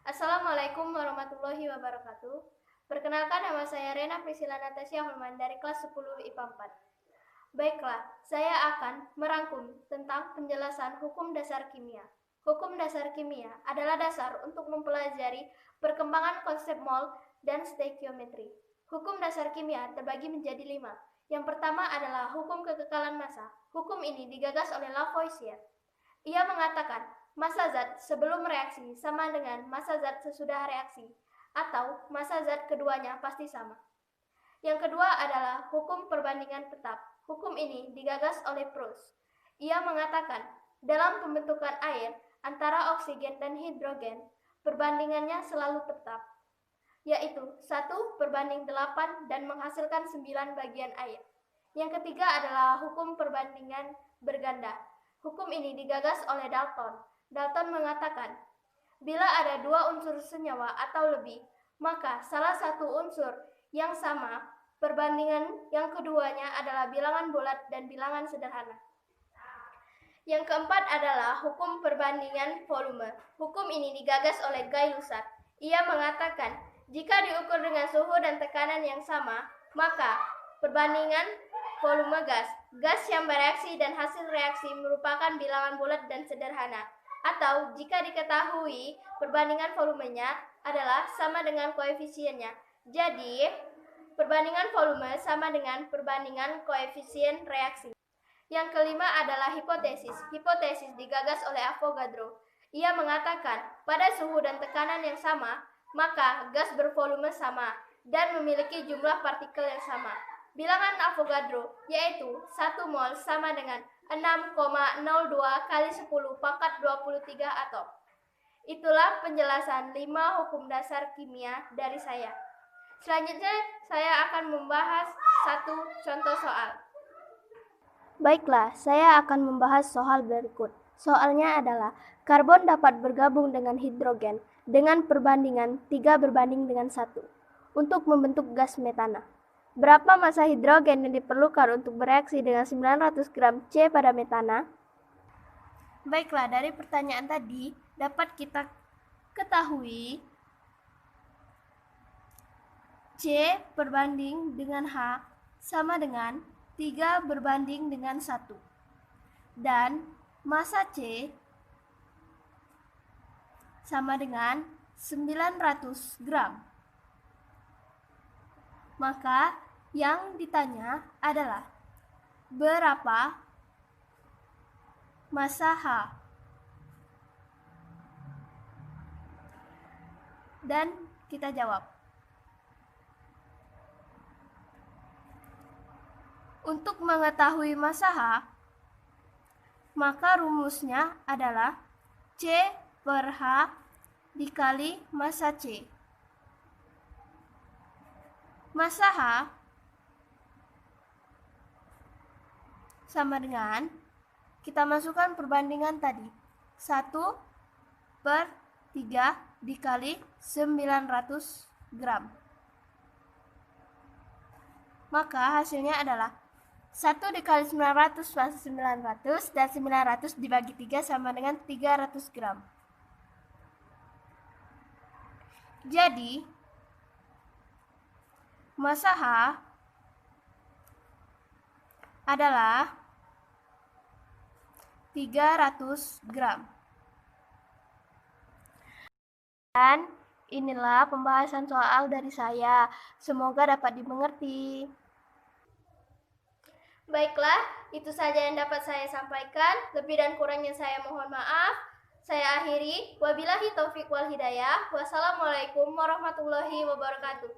Assalamualaikum warahmatullahi wabarakatuh. Perkenalkan, nama saya Rena Priscilla Natasha Holman dari kelas 10 IPA 4. Baiklah, saya akan merangkum tentang penjelasan hukum dasar kimia. Hukum dasar kimia adalah dasar untuk mempelajari perkembangan konsep mol dan stoikiometri. Hukum dasar kimia terbagi menjadi 5. Yang pertama adalah hukum kekekalan massa. Hukum ini digagas oleh Lavoisier. Ia mengatakan massa zat sebelum reaksi sama dengan massa zat sesudah reaksi, atau massa zat keduanya pasti sama. Yang kedua adalah hukum perbandingan tetap. Hukum ini digagas oleh Proust. Ia mengatakan dalam pembentukan air antara oksigen dan hidrogen, perbandingannya selalu tetap, yaitu 1:8 dan menghasilkan 9 bagian air. Yang ketiga adalah hukum perbandingan berganda. Hukum ini digagas oleh Dalton. Dalton mengatakan, bila ada 2 unsur senyawa atau lebih, maka salah satu unsur yang sama, perbandingan yang keduanya adalah bilangan bulat dan bilangan sederhana. Yang keempat adalah hukum perbandingan volume. Hukum ini digagas oleh Gay-Lussac. Ia mengatakan, jika diukur dengan suhu dan tekanan yang sama, maka perbandingan volume gas yang bereaksi dan hasil reaksi merupakan bilangan bulat dan sederhana. Atau jika diketahui perbandingan volumenya adalah sama dengan koefisiennya. Jadi, perbandingan volume sama dengan perbandingan koefisien reaksi. Yang kelima adalah hipotesis. Hipotesis digagas oleh Avogadro. Ia mengatakan, pada suhu dan tekanan yang sama, maka gas bervolume sama dan memiliki jumlah partikel yang sama. Bilangan Avogadro yaitu 1 mol sama dengan 6,02 kali 10 pangkat 23 atom. Itulah penjelasan 5 hukum dasar kimia dari saya. Selanjutnya saya akan membahas 1 contoh soal. Baiklah, saya akan membahas soal berikut. Soalnya adalah karbon dapat bergabung dengan hidrogen dengan perbandingan 3:1 untuk membentuk gas metana. Berapa massa hidrogen yang diperlukan untuk bereaksi dengan 900 gram C pada metana? Baiklah, dari pertanyaan tadi dapat kita ketahui C berbanding dengan H sama dengan 3:1. Dan massa C sama dengan 900 gram. Maka yang ditanya adalah berapa massa H? Dan kita jawab. Untuk mengetahui massa H, maka rumusnya adalah C per H dikali massa C. Massa H sama dengan, kita masukkan perbandingan tadi, 1/3 dikali 900 gram. Maka hasilnya adalah 1 dikali 900 masih 900 dan 900 dibagi 3 sama dengan 300 gram. Jadi, massa H adalah 300 gram. Dan inilah pembahasan soal dari saya. Semoga dapat dimengerti. Baiklah, itu saja yang dapat saya sampaikan. Lebih dan kurangnya saya mohon maaf. Saya akhiri. Wabillahi taufiq wal hidayah. Wassalamualaikum warahmatullahi wabarakatuh.